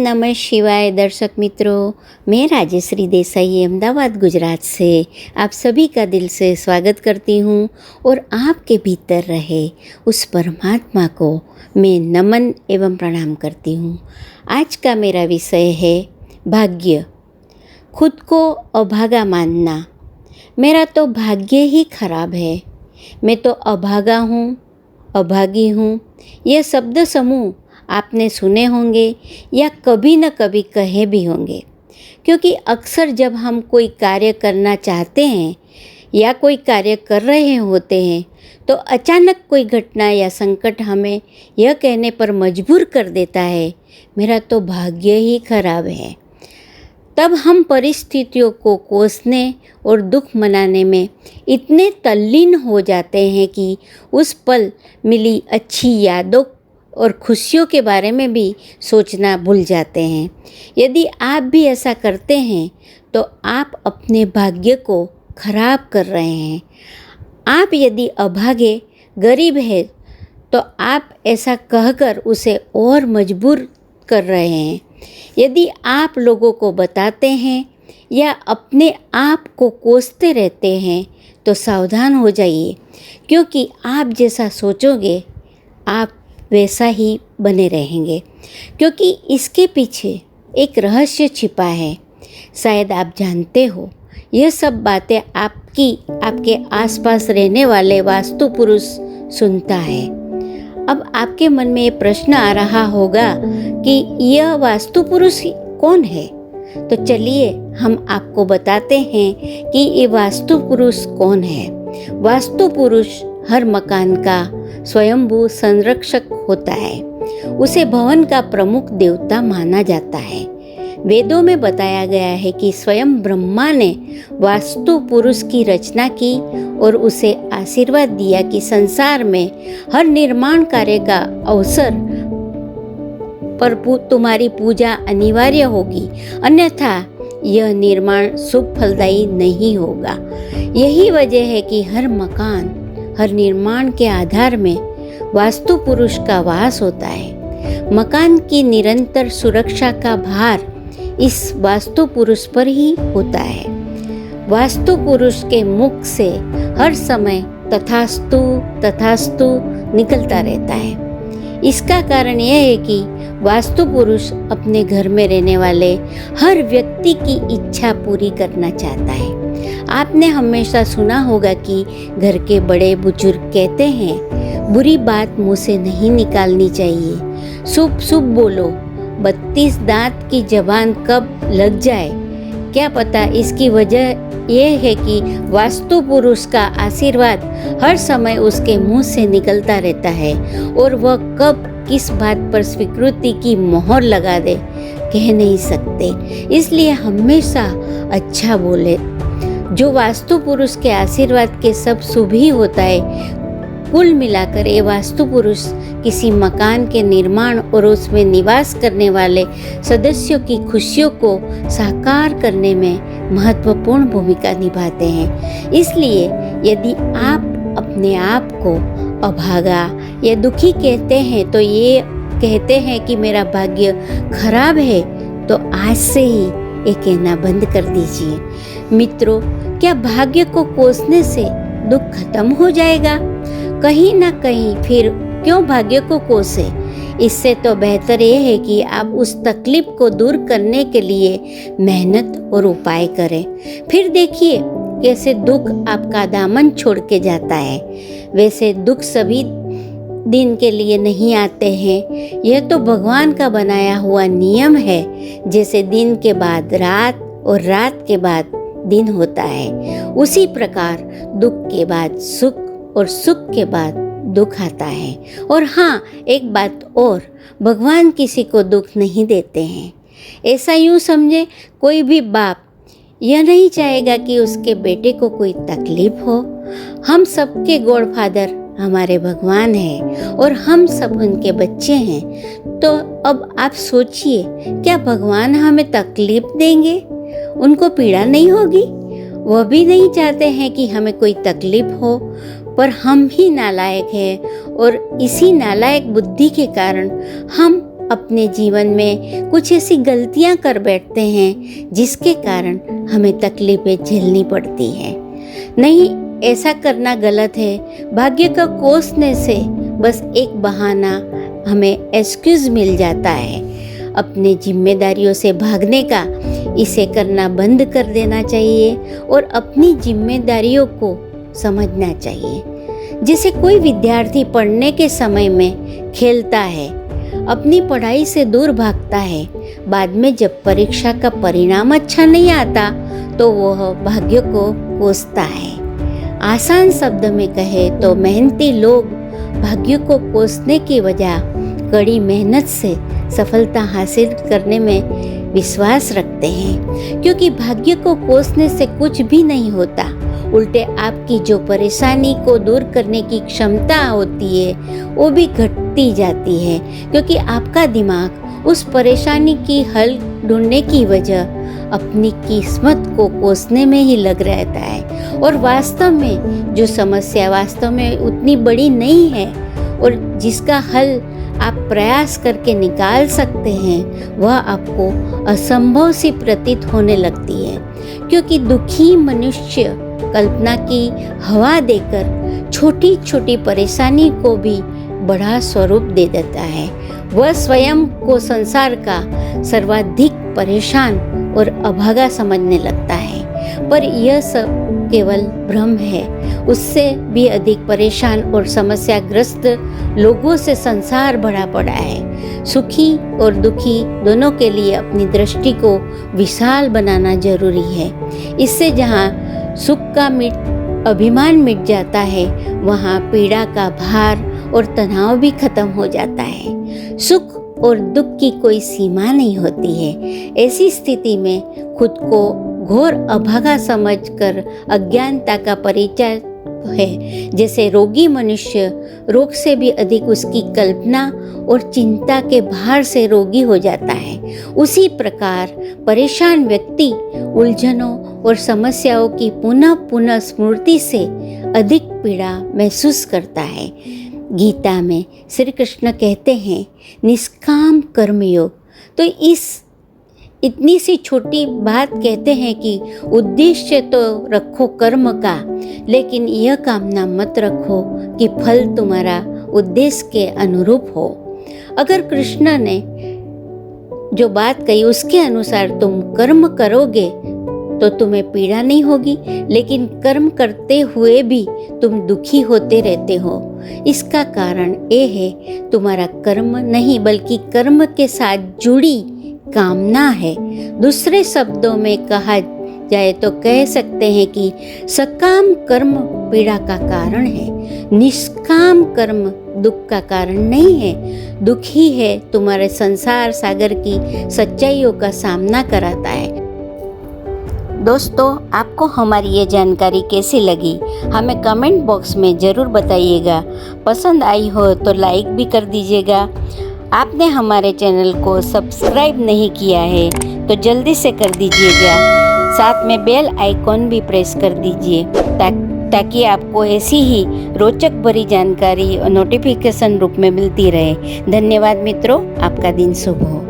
नमः शिवाय दर्शक मित्रों, मैं राजेश्री देसाई अहमदाबाद गुजरात से आप सभी का दिल से स्वागत करती हूँ और आपके भीतर रहे उस परमात्मा को मैं नमन एवं प्रणाम करती हूँ। आज का मेरा विषय है भाग्य। खुद को अभागा मानना। मेरा तो भाग्य ही खराब है, मैं तो अभागा हूँ, अभागी हूँ। यह शब्द समूह आपने सुने होंगे या कभी न कभी कहे भी होंगे, क्योंकि अक्सर जब हम कोई कार्य करना चाहते हैं या कोई कार्य कर रहे होते हैं तो अचानक कोई घटना या संकट हमें यह कहने पर मजबूर कर देता है, मेरा तो भाग्य ही खराब है। तब हम परिस्थितियों को कोसने और दुख मनाने में इतने तल्लीन हो जाते हैं कि उस पल मिली अच्छी यादों और खुशियों के बारे में भी सोचना भूल जाते हैं। यदि आप भी ऐसा करते हैं तो आप अपने भाग्य को खराब कर रहे हैं। आप यदि अभागे गरीब हैं तो आप ऐसा कहकर उसे और मजबूर कर रहे हैं। यदि आप लोगों को बताते हैं या अपने आप को कोसते रहते हैं तो सावधान हो जाइए, क्योंकि आप जैसा सोचोगे आप वैसा ही बने रहेंगे, क्योंकि इसके पीछे एक रहस्य छिपा है। शायद आप जानते हो, यह सब बातें आपके आसपास रहने वाले वास्तु पुरुष सुनता है। अब आपके मन में ये प्रश्न आ रहा होगा कि यह वास्तु पुरुष कौन है? तो चलिए हम आपको बताते हैं कि ये वास्तु पुरुष कौन है। वास्तु पुरुष हर मकान का स्वयंभू संरक्षक होता है। उसे भवन का प्रमुख देवता माना जाता है। वेदों में बताया गया है कि स्वयं ब्रह्मा ने वास्तु पुरुष की रचना की और उसे आशीर्वाद दिया कि संसार में हर निर्माण कार्य का अवसर पर तुम्हारी पूजा अनिवार्य होगी, अन्यथा यह निर्माण शुभ फलदायी नहीं होगा। यही वजह है कि हर मकान, हर निर्माण के आधार में वास्तु पुरुष का वास होता है। मकान की निरंतर सुरक्षा का भार इस वास्तु पुरुष पर ही होता है। वास्तु पुरुष के मुख से हर समय तथास्तु तथास्तु निकलता रहता है। इसका कारण यह है कि वास्तु पुरुष अपने घर में रहने वाले हर व्यक्ति की इच्छा पूरी करना चाहता है। आपने हमेशा सुना होगा कि घर के बड़े बुजुर्ग कहते हैं, बुरी बात मुंह से नहीं निकालनी चाहिए, शुभ शुभ बोलो। 32 दांत की जबान कब लग जाए क्या पता। इसकी वजह यह है कि वास्तु पुरुष का आशीर्वाद हर समय उसके मुंह से निकलता रहता है और वह कब किस बात पर स्वीकृति की मोहर लगा दे कह नहीं सकते। इसलिए हमेशा अच्छा बोले। जो वास्तु पुरुष के आशीर्वाद के सब शुभ ही होता है। कुल मिलाकर ये वास्तु पुरुष किसी मकान के निर्माण और उसमें निवास करने वाले सदस्यों की खुशियों को साकार करने में महत्वपूर्ण भूमिका निभाते हैं। इसलिए यदि आप अपने आप को अभागा या दुखी कहते हैं तो ये कहते हैं कि मेरा भाग्य खराब है, तो आज से ही ये कहना बंद कर दीजिए। मित्रों, क्या भाग्य को कोसने से दुख खत्म हो जाएगा? कहीं ना कहीं फिर क्यों भाग्य को कोसे? इससे तो बेहतर यह है कि आप उस तकलीफ को दूर करने के लिए मेहनत और उपाय करें। फिर देखिए कैसे दुख आपका दामन छोड़ के जाता है। वैसे दुख सभी दिन के लिए नहीं आते हैं, यह तो भगवान का बनाया हुआ नियम है। जैसे दिन के बाद रात और रात के बाद दिन होता है, उसी प्रकार दुख के बाद सुख और सुख के बाद दुख आता है। और हाँ, एक बात और, भगवान किसी को दुख नहीं देते हैं। ऐसा यूँ समझे, कोई भी बाप यह नहीं चाहेगा कि उसके बेटे को कोई तकलीफ हो। हम सबके गॉडफादर हमारे भगवान हैं और हम सब उनके बच्चे हैं। तो अब आप सोचिए, क्या भगवान हमें तकलीफ देंगे? उनको पीड़ा नहीं होगी? वह भी नहीं चाहते हैं कि हमें कोई तकलीफ हो, पर हम ही नालायक हैं और इसी नालायक बुद्धि के कारण हम अपने जीवन में कुछ ऐसी गलतियां कर बैठते हैं जिसके कारण हमें तकलीफें झेलनी पड़ती हैं। नहीं, ऐसा करना गलत है। भाग्य का कोसने से बस एक बहाना हमें एक्सक्यूज मिल जाता है। अपने जिम्मेदारियों से भागने का इसे करना बंद कर देना चाहिए और अपनी जिम्मेदारियों को समझना चाहिए। जैसे कोई विद्यार्थी पढ़ने के समय में खेलता है, अपनी पढ़ाई से दूर भागता है, बाद में जब परीक्षा का परिणाम अच्छा नहीं आता तो वह भाग्य को कोसता है। आसान शब्द में कहे तो मेहनती लोग भाग्य को कोसने की बजाय कड़ी मेहनत से सफलता हासिल करने में विश्वास रखते हैं, क्योंकि भाग्य को कोसने से कुछ भी नहीं होता। उल्टे आपकी जो परेशानी को दूर करने की क्षमता होती है वो भी घटती जाती है, क्योंकि आपका दिमाग उस परेशानी की हल ढूंढने की वजह अपनी किस्मत को कोसने में ही लग रहता है। और वास्तव में जो समस्या वास्तव में उतनी बड़ी नहीं है और जिसका हल आप प्रयास करके निकाल सकते हैं, वह आपको असंभव सी प्रतीत होने लगती है, क्योंकि दुखी मनुष्य कल्पना की हवा देकर छोटी छोटी परेशानी को भी बड़ा स्वरूप दे देता है। वह स्वयं को संसार का सर्वाधिक परेशान और अभागा समझने लगता है, पर यह सब केवल भ्रम है। उससे भी अधिक परेशान और समस्याग्रस्त लोगों से संसार भरा पड़ा है। सुखी और दुखी दोनों के लिए अपनी दृष्टि को विशाल बनाना जरूरी है। इससे जहाँ सुख का अभिमान मिट जाता है, वहाँ पीड़ा का भार और तनाव भी खत्म हो जाता है। सुख और दुख की कोई सीमा नहीं होती है। ऐसी स्थिति में खुद को घोर अभागा समझकर अज्ञानता का परिचय है। जैसे रोगी मनुष्य रोग से भी अधिक उसकी कल्पना और चिंता के भार से रोगी हो जाता है, उसी प्रकार परेशान व्यक्ति उलझनों और समस्याओं की पुनः पुनः स्मृति से अधिक पीड़ा महसूस करता है। गीता में श्री कृष्ण कहते हैं निष्काम कर्मयोग। तो इतनी सी छोटी बात कहते हैं कि उद्देश्य तो रखो कर्म का, लेकिन यह कामना मत रखो कि फल तुम्हारा उद्देश्य के अनुरूप हो। अगर कृष्ण ने जो बात कही उसके अनुसार तुम कर्म करोगे तो तुम्हें पीड़ा नहीं होगी, लेकिन कर्म करते हुए भी तुम दुखी होते रहते हो। इसका कारण ये है तुम्हारा कर्म नहीं बल्कि कर्म के साथ जुड़ी कामना है। दूसरे शब्दों में कहा जाए तो कह सकते हैं कि सकाम कर्म पीड़ा का कारण है, निष्काम कर्म दुख का कारण नहीं है। दुख ही है तुम्हारे संसार सागर की सच्चाइयों का सामना कराता है। दोस्तों, आपको हमारी ये जानकारी कैसी लगी हमें कमेंट बॉक्स में ज़रूर बताइएगा। पसंद आई हो तो लाइक भी कर दीजिएगा। आपने हमारे चैनल को सब्सक्राइब नहीं किया है तो जल्दी से कर दीजिएगा। साथ में बेल आइकॉन भी प्रेस कर दीजिए ताकि आपको ऐसी ही रोचक भरी जानकारी और नोटिफिकेशन रूप में मिलती रहे। धन्यवाद मित्रों, आपका दिन शुभ हो।